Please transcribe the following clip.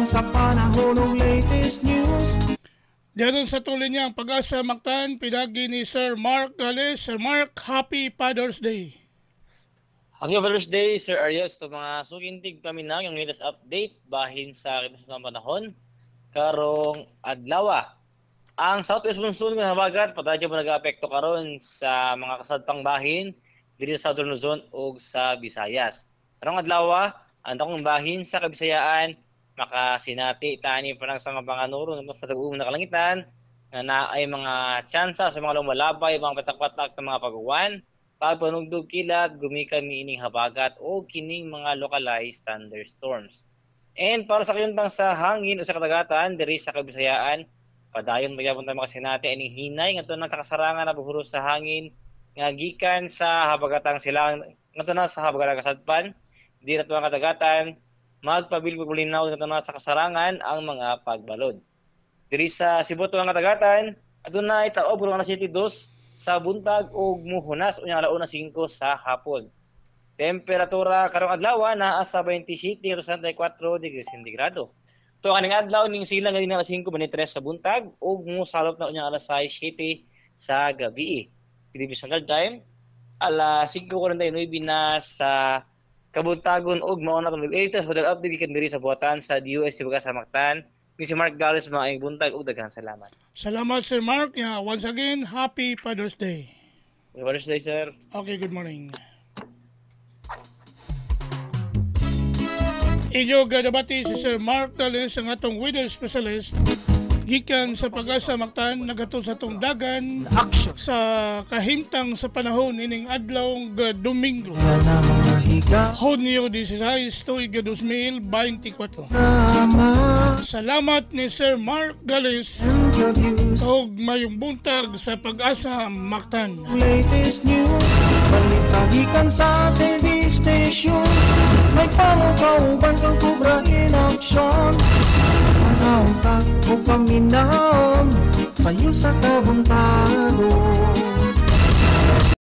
sa panahon ng latest news. Diyan sa tuloy niya ang Pag-asa Mactan, pinagi ni Sir Mark Gales. Sir Mark, Happy Father's Day. Happy Father's Day, Sir Arias. Ito mga sukintig kami na yung latest update bahin sa kitas ng panahon. Karong adlaw. Ang Southwest Monsoon ng habagat, patadyo mo nag-aapekto karon sa mga kasadpang bahin dito sa Southern Luzon o sa Visayas. Karong adlaw, ang takong bahin sa Kabisayaan, makasinati tani pa lang sa mga panganuro ng mas patag-uong na kalangitan na ay mga tsansa sa mga lumalabay, mga patak-patak ng mga pag-uwan, pagpanugdog kilat, gumikan miining habagat o kining mga localized thunderstorms. And para sa kayuntang sa hangin o sa kadagatan, diri sa Kabisayaan, padayon magyapon tayo makasinati ay hinay ngadto na sa kasarangan na buhuros sa hangin nga gikan sa habagatang silang ngadto na sa habagatang kasadpan, di na ito ang kadagatan, magpabilpagulinaw na sa kasarangan ang mga pagbalod. Diri sa Cebu ang katagatan, aduna itaob ang City 2 sa buntag ug muhunas unya alauna 5 sa hapon. Temperatura karong adlaw naa sa 27 to 64 degrees Centigrado. To kaning adlaw ning silang nga dinala 5 23 sa buntag ug musalop na unya alas 6:07 sa gabi. Divisional time alas 5:49 na sa kabuntagon og mao na tong latest weather update gikan diri sa buhatan sa DOST Pag-asa Mactan. Ni si Mark Gales maayong buntag ug daghang salamat. Salamat Sir Mark. Once again, Happy Father's Day. Happy Father's Day, sir. Okay, good morning. Inyo gadabati si Sir Mark Gales ang atong weather specialist gikan sa Pag-asa Mactan nagatod sa atong dagan sa kahimtang sa panahon ining adlaw Domingo. Hunyo 16, tuig 2024. Salamat ni Sir Mark Gales og mayong buntag sa Pag-asa Mactan. Latest news, balitagikan sa TV stations. May pangukauban kang kubra in action. Panahon ka o paminaon sa'yo sa kabuntagon.